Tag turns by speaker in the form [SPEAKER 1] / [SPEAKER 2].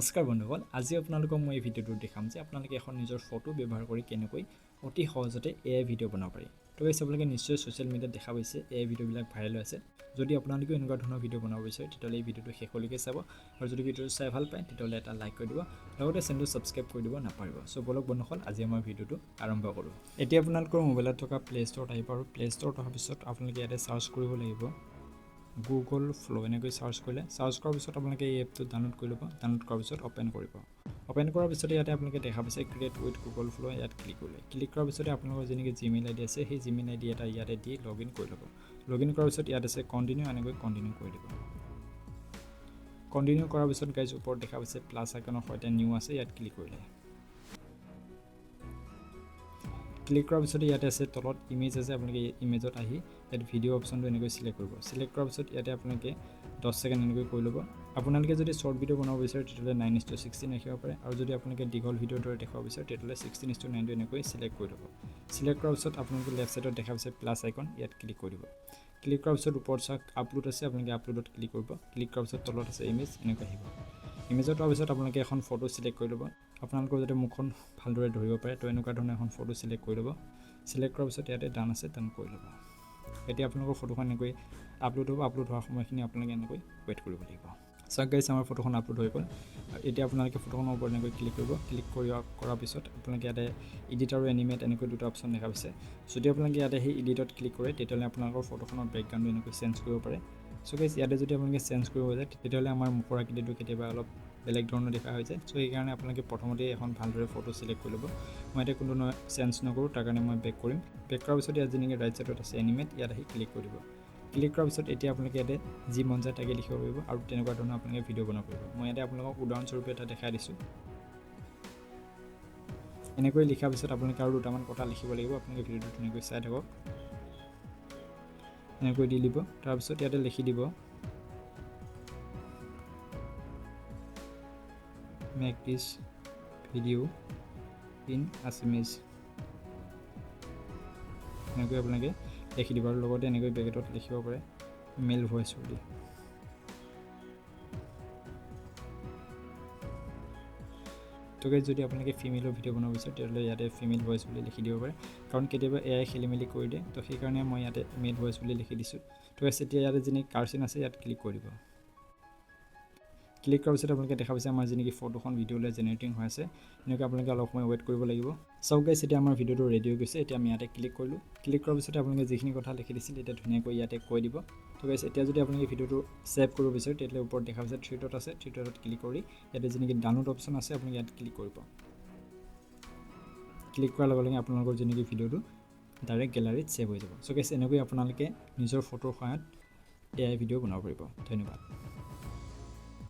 [SPEAKER 1] নমস্কাৰ বন্ধুসকল, আজি আপোনালোকক মই এই ভিডিঅ'টো দেখাম যে আপোনালোকে এখন নিজৰ ফটো ব্যৱহাৰ কৰি কেনেকৈ অতি সহজতে AI ভিডিঅ' বনাব পাৰি। তো গাইছ আপোনালোকে নিশ্চয় ছ'চিয়েল মিডিয়াত দেখা পাইছে AI ভিডিঅ'বিলাক ভাইৰেল হৈছে। যদি আপোনালোকেও এনেকুৱা ধৰণৰ ভিডিঅ' বনাব বিচাৰে তেতিয়াহ'লে এই ভিডিঅ'টো শেষলৈকে চাব আৰু যদি ভিডিঅ'টো চাই ভাল পায় তেতিয়াহ'লে এটা লাইক কৰি দিব, লগতে চেনেলটো ছাবস্ক্ৰাইব কৰি দিব নাপাহৰিব। চ' বলক বন্ধুসকল, আজি মই ভিডিঅ'টো আৰম্ভ কৰোঁ। এতিয়া আপোনালোকৰ মোবাইলত থকা প্লে ষ্ট'ৰত আহিব আৰু প্লে ষ্ট'ৰত অহাৰ পিছত আপোনালোকে ইয়াতে চাৰ্চ কৰিব লাগিব গুগল ফ্ল' এনেকৈ চাৰ্চ কৰিলে। চাৰ্চ কৰাৰ পিছত আপোনালোকে এই এপটো ডাউনলোড কৰি ল'ব। ডাউনলোড কৰাৰ পিছত অ'পেন কৰিব। অ'পেন কৰাৰ পিছতে ইয়াতে আপোনালোকে দেখা পাইছে ক্ৰিয়েট উইথ গুগল ফ্ল' ইয়াত ক্লিক কৰিলে। ক্লিক কৰাৰ পিছতে আপোনালোকৰ যেনেকৈ জিমেইল আইডি আছে সেই জিমেইল আইডি এটা ইয়াতে দি লগ ইন কৰি ল'ব। লগ ইন কৰাৰ পিছত ইয়াত আছে কণ্টিনিউ, এনেকৈ কণ্টিনিউ কৰি দিব। কণ্টিনিউ কৰাৰ পিছত গাইজ ওপৰত দেখা পাইছে প্লাছ আইকনৰ সৈতে নিউ আছে, ইয়াত ক্লিক কৰিলে। ক্লিক কৰাৰ পিছতে ইয়াতে আছে তলত ইমেজ আছে, আপোনালোকে ইমেজত আহি ইয়াত ভিডিঅ' অপশ্যনটো এনেকৈ চিলেক্ট কৰিব। চিলেক্ট কৰাৰ পিছত ইয়াতে আপোনালোকে 10 ছেকেণ্ড এনেকৈ কৰি ল'ব। আপোনালোকে যদি শ্বৰ্ট ভিডিঅ' বনাব বিচাৰে তেতিয়াহ'লে 9:16 ৰাখিব পাৰে, আৰু যদি আপোনালোকে দীঘল ভিডিঅ'ৰ দৰে দেখাব বিচাৰে তেতিয়াহ'লে 16:9 এনেকৈ চিলেক্ট কৰি ল'ব। চিলেক্ট কৰাৰ পিছত আপোনালোকে লেফ্ট ছাইডত দেখা পাইছে প্লাছ আইকন, ইয়াত ক্লিক কৰি দিব। ক্লিক কৰাৰ পিছত ওপৰত চাওক আপলোড আছে, আপোনালোকে আপলোডত ক্লিক কৰিব। ক্লিক কৰাৰ পিছত তলত আছে ইমেজ, এনেকৈ আহিব। ইমেজত হোৱাৰ পিছত আপোনালোকে এখন ফটো চিলেক্ট কৰি ল'ব। আপোনালোকৰ যাতে মুখখন ভালদৰে ধৰিব পাৰে তো এনেকুৱা ধৰণৰ এখন ফটো চিলেক্ট কৰি ল'ব। চিলেক্ট কৰাৰ পিছত ইয়াতে ডান আছে, ডান কৰি ল'ব। এতিয়া আপোনালোকৰ ফটোখন এনেকৈ আপলোড হ'ব। আপলোড হোৱাৰ সময়খিনি আপোনালোকে এনেকৈ ৱেইট কৰিব লাগিব। চাওক গাইজ, আমাৰ ফটোখন আপলোড হৈ গ'ল। এতিয়া আপোনালোকে ফটোখনৰ ওপৰত এনেকৈ ক্লিক কৰিব। ক্লিক কৰাৰ পিছত আপোনালোকে ইয়াতে এডিট আৰু এনিমেট এনেকৈ দুটা অপশ্যন দেখা পাইছে। যদি আপোনালোকে ইয়াতে সেই এডিটত ক্লিক কৰে তেতিয়াহ'লে আপোনালোকৰ ফটোখনৰ বেকগ্ৰাউণ্ডটো এনেকৈ চেঞ্জ কৰিব পাৰে। চ' গাইজ, ইয়াতে যদি আপোনালোকে চেঞ্জ কৰিব যায় তেতিয়াহ'লে আমাৰ মুখৰ আকৃতিটো কেতিয়াবা অলপ বেলেগ ধৰণৰ দেখা হৈ যায়। চ' সেইকাৰণে আপোনালোকে প্ৰথমতে এখন ভালদৰে ফটো চিলেক্ট কৰি ল'ব। মই এতিয়া কোনো চেঞ্জ নকৰোঁ, তাৰ কাৰণে মই বেক কৰিম। বেক কৰাৰ পিছত ইয়াত যেনেকৈ ৰাইট ছাইডত আছে এনিমেট, ইয়াত আহি ক্লিক কৰি দিব। ক্লিক কৰাৰ পিছত এতিয়া আপোনালোকে ইয়াতে যি মন যায় তাকে লিখিব পাৰিব আৰু তেনেকুৱা ধৰণৰ আপোনালোকে ভিডিঅ' বনাব পাৰিব। মই ইয়াতে আপোনালোকক উদাহৰণস্বৰূপে এটা দেখাই দিছোঁ। এনেকৈ লিখাৰ পিছত আপোনালোকে আৰু দুটামান কথা লিখিব লাগিব। আপোনালোকে ভিডিঅ'টো ধুনীয়াকৈ চাই থাকক। এনেকৈ দি দিব। তাৰপিছত ইয়াতে লিখি দিব make this video' in Assamese। এনেকৈ আপোনালোকে লিখি দিব আৰু লগতে এনেকৈ ব্ৰেকেটত লিখিব পাৰে মেল ভইচ বুলি। তো গাইজ, যদি আপোনালোকে ফিমেলৰ ভিডিঅ' বনাব বিচাৰে তেতিয়াহ'লে ইয়াতে ফিমেল ভইচ বুলি লিখি দিব পাৰে, কাৰণ কেতিয়াবা AI খেলি মেলি কৰি দিয়ে। তো সেইকাৰণে মই ইয়াতে মেল ভইচ বুলি লিখি দিছোঁ। তো গাইজ, এতিয়া ইয়াতে যেনেকৈ কাৰ্চিন আছে ইয়াত ক্লিক কৰি দিব। ক্লিক কৰাৰ পিছত আপোনালোকে দেখা পাইছে আমাৰ যেনেকৈ ফটোখন ভিডিঅ'লৈ জেনেৰেটিং হৈ আছে। এনেকৈ আপোনালোকে অলপ সময় ৱেইট কৰিব লাগিব। চাওক গাইজ, এতিয়া আমাৰ ভিডিঅ'টো ৰেডি হৈ গৈছে। এতিয়া আমি ইয়াতে ক্লিক কৰিলোঁ। ক্লিক কৰাৰ পিছতে আপোনালোকে যিখিনি কথা লিখি দিছিল এতিয়া ধুনীয়াকৈ ইয়াতে কৈ দিব। তো গাইজ, এতিয়া যদি আপোনালোকে ভিডিঅ'টো ছেভ কৰিব বিচাৰে তেতিয়াহ'লে ওপৰত দেখা পাইছে 3 ডট আছে। 3 ডটত ক্লিক কৰি ইয়াতে যেনেকৈ ডাউনলোড অপশ্যন আছে আপোনালোকে ইয়াত ক্লিক কৰিব। ক্লিক কৰাৰ লগে লগে আপোনালোকৰ যেনেকৈ ভিডিঅ'টো ডাইৰেক্ট গেলাৰীত ছেভ হৈ যাব। চ' গাইজ, এনেকৈ আপোনালোকে নিজৰ ফটোৰ সহায়ত AI ভিডিঅ' বনাব পাৰিব। ধন্যবাদ।